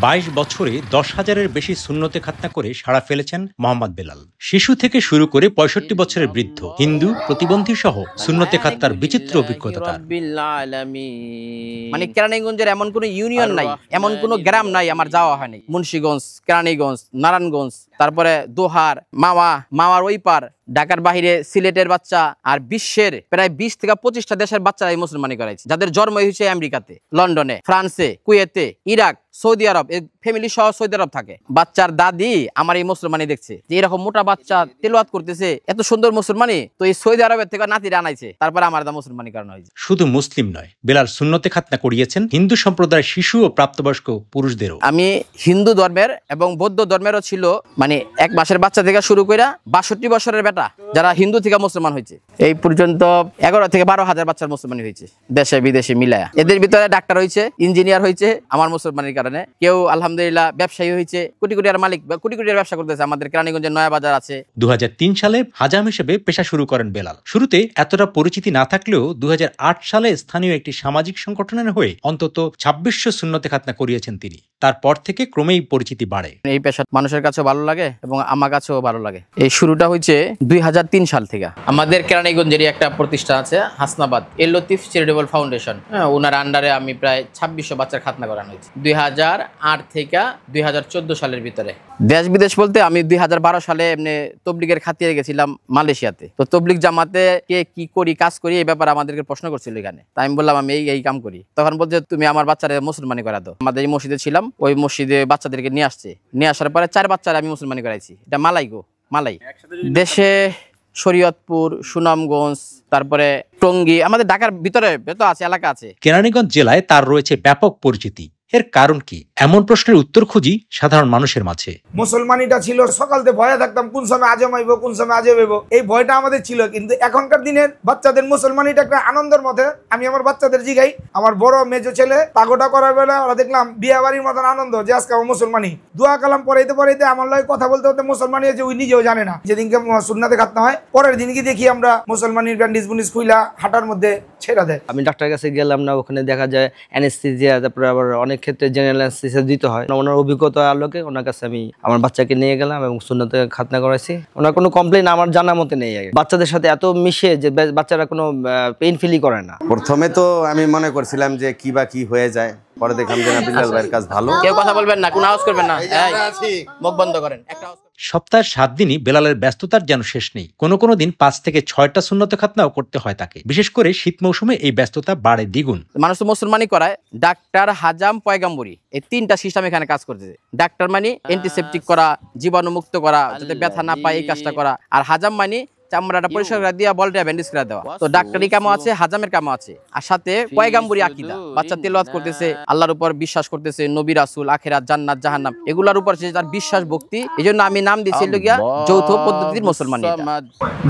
22 বছরে 10,000-এর বেশি সুন্নতে খাতনা করে সাড়া ফেলেছেন মোহাম্মদ বেলাল। শিশু থেকে শুরু করে 65 বছরের বৃদ্ধ, হিন্দু, প্রতিবন্ধী সহ সুন্নতে খাতনার বিচিত্র অভিজ্ঞতা তার। মানে কেরানীগঞ্জের এমন কোনো ইউনিয়ন নাই, এমন কোনো গ্রাম নাই আমার যাওয়া হয়নি। মুন্সিগঞ্জ, কেরানীগঞ্জ, নারায়ণগঞ্জ, তারপরে দোহার, মাওয়ার ওই পার, ঢাকার বাহিরে সিলেটের বাচ্চা, আর বিশ্বের প্রায় 20 থেকে 25টা দেশের বাচ্চারা এই মুসলমানি করাইছে, যাদের জন্ম হয়েছে আমেরিকাতে, লন্ডনে, ফ্রান্সে, কুয়েতে, ইরাক, সৌদি আরব, ফ্যামিলি সহ সৌদি আরব থাকে। বাচ্চার দাদি আমার এই মুসলমানি দেখছে যে এরকম মোটা বাচ্চা তেলাওয়াত করতেছে, এত সুন্দর মুসলমানি, তো এই সৌদি আরবের থেকে নাতিরা আনাইছে, তারপরে আমার দা মুসলমানি করানো হয়েছে। শুধু মুসলিম নয়, বেলাল সুন্নতে খাতনা করিয়েছেন হিন্দু সম্প্রদায়ের শিশু ও প্রাপ্তবয়স্ক পুরুষদেরও। আমি হিন্দু ধর্মের এবং বৌদ্ধ ধর্মেরও ছিল, মানে 1 মাসের বাচ্চা থেকে শুরু করে 62 বছরের বেটা যারা হিন্দু থেকে মুসলমান হয়েছে, এই পর্যন্ত 11 থেকে 12 হাজার বাচ্চার মুসলমানি হয়েছে দেশে বিদেশে মিলায়া। এদের ভিতরে ডাক্তার হয়েছে, ইঞ্জিনিয়ার হয়েছে আমার মুসলমানির কারণে, কেউ আলহামদুলিল্লাহ ব্যবসায়ী হয়েছে, কোটি কোটি মালিক, কোটি কোটি ব্যবসা করতেছে। আমাদের কেরানীগঞ্জের নয়া বাজার আছে। 2003 সালে হাজাম হিসেবে পেশা শুরু করেন বেলাল। শুরুতে এতটা পরিচিতি না থাকলেও 2008 সালে স্থানীয় একটি সামাজিক সংগঠনের হয়ে অন্তত 2600 সুন্নতে খাতনা করিয়েছেন তিনি। তারপর থেকে ক্রমেই পরিচিতি বাড়ে। এই পেশা মানুষের কাছেও ভালো লাগে এবং আমার কাছেও ভালো লাগে। এই শুরুটা হয়েছে 2003 সাল থেকে। আমাদের কেরানীগঞ্জের একটা প্রতিষ্ঠান আছে হাসনাবাদ, এল লতিফ চ্যারিটেবল ফাউন্ডেশন, ওনার আন্ডারে আমি প্রায় 2600 বাচ্চার খাতনা করানো হয়েছে 2008 থেকে 2014 সালের ভিতরে। দেশ বিদেশ বলতে আমি 2012 সালে এমনি তবলিগের খাতিরে গেছিলাম মালয়েশিয়াতে। তো তবলিগ জামাতে কে কি করি, কাজ করি, এই ব্যাপারে আমাদেরকে প্রশ্ন করছিল এখানে। তাই আমি বললাম আমি এই কাম করি। তখন বলছে তুমি আমার বাচ্চারা মুসলমানি করা দাও। আমাদের এই মসজিদে ছিলাম, ওই মসজিদে বাচ্চাদেরকে নিয়ে আসছে, নিয়ে আসার পরে 4 বাচ্চারা আমি মুসলমানি করাইছি। এটা মালাই দেশে শরীয়তপুর, সুনামগঞ্জ, তারপরে টঙ্গী, আমাদের ঢাকার ভিতরে তো আছে, এলাকা আছে। কেরানীগঞ্জ জেলায় তার রয়েছে ব্যাপক পরিচিতি। এর কারণ কি? এমন প্রশ্নের উত্তর খুঁজি সাধারণ মানুষের মাঝে। মুসলমানিটা ছিল সকালতে ভয়ে থাকতাম, কোন সময় আজম আইব, কোন সময় আজব আইব, এই ভয়টা আমাদের ছিল। কিন্তু এখনকার দিনের বাচ্চাদের মুসলমানিটা একটা আনন্দের মধ্যে। আমি আমার বাচ্চাদের জিগাই, আমার বড় মেজো ছেলে পাগোটা করার বেলা ওরা দেখলাম বিয়া বাড়ির মতন আনন্দ, যে আজকে আমার মুসলমানি। দোয়া কালাম পড়াইতে আমার লাগে কথা বলতে বলতে মুসলমানি আছে ওই নিজেও জানে না। যেদিনকে সুন্নাতে খাতনা হয়, পরের দিনকে দেখি আমরা মুসলমানির ব্যান্ডিজ বুন্ডিজ খুইলা হাঁটার মধ্যে ছেড়া দেয়। আমি ডাক্তার কাছে গেলাম না, ওখানে দেখা যায় অ্যানেস্থেসিয়া, তারপরে আবার অনেক ক্ষেত্রে জেনারেল অ্যানেস্থেসিয়া দিতে হয়। ওনার অভিজ্ঞতার আলোকে ওনার কাছে আমি আমার বাচ্চাকে নিয়ে গেলাম এবং সুন্নতে খাতনা করাইছি। ওনার কোনো কমপ্লেন আমার জানা মতে নেই। বাচ্চাদের সাথে এত মিশে যে বাচ্চারা কোনো পেইন ফিলই করে না। প্রথমে তো আমি মনে করছিলাম যে কি বা কি হয়ে যায়, পরে দেখলাম যে বিল্লাল ভাইয়ের কাজ ভালো। কেউ কথা বলবেন না, কোনো আওয়াজ করবেন না, মুখ বন্ধ করেন। সপ্তাহের 7 দিনই বেলালের ব্যস্ততার যেন শেষ নেই। কোনো দিন 5 থেকে 6টা সুন্নতে খাতনাও করতে হয় তাকে। বিশেষ করে শীত মৌসুমে এই ব্যস্ততা বাড়ে দ্বিগুণ। মানুষ তো মুসলমানি করায়, ডাক্তার, হাজাম, পয়গাম্বরী, এই 3টা সিস্টেম এখানে কাজ করতেছে। ডাক্তার মানে অ্যান্টিসেপটিক করা, জীবাণুমুক্ত করা, যাতে ব্যথা না পায়, এই কাজটা করা। আর হাজাম মানে চামড়াটা পরিষ্কার করে দিয়া বলটা ব্যান্ডেজ করে দেওয়া। তো ডাক্তারি কামও আছে, হাজামের কামও আছে, আর সাথে পয়গাম্বরী আকীদা। বাচ্চা তেলাওয়াত করতেছে, আল্লাহর উপর বিশ্বাস করতেছে, নবী রাসূল, আখিরাত, জান্নাত, জাহান্নাম, এগুলোর উপর সে তার বিশ্বাস ভক্তি। এইজন্য আমি নাম দিয়েছি লগিয়া যৌথ পদ্ধতির মুসলমানি।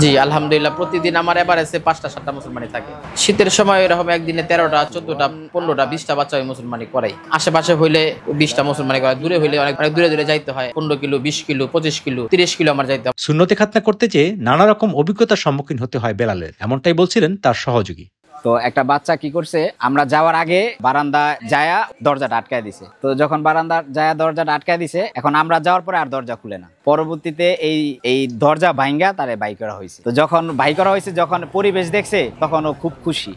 জি আলহামদুলিল্লাহ, প্রতিদিন আমার এভারেজে 5টা 7টা মুসলমানি থাকে। শীতের সময় এরকম একদিনে 13টা 14টা 15টা 20টা বাচ্চা ওই মুসলমানি করাই। আশেপাশে হইলে 20টা মুসলমানি করাই, দূরে হইলে অনেক দূরে যাইতে হয়। 15 কিলো, 20 কিলো, 25 কিলো, 30 কিলো আমার যাইতে হয়। সুন্নতে খাতনা করতে যেয়ে নানা রকম অভিজ্ঞতার সম্মুখীন হতে হয় বেলালের, এমনটাই বলছিলেন তার সহযোগী। তো একটা বাচ্চা কি করছে, আমরা যাওয়ার আগে বারান্দা যায়া দরজাটা আটকায় দিছে। তো যখন বারান্দা যায়া দরজাটা আটকায় দিছে, এখন আমরা যাওয়ার পরে আর দরজা খুলে না। পরবর্তীতে এই দরজা ভাঙ্গা তারে বাই করা হয়েছে। তো যখন বাই করা হয়েছে, যখন পরিবেশ দেখছে, তখন ও খুব খুশি।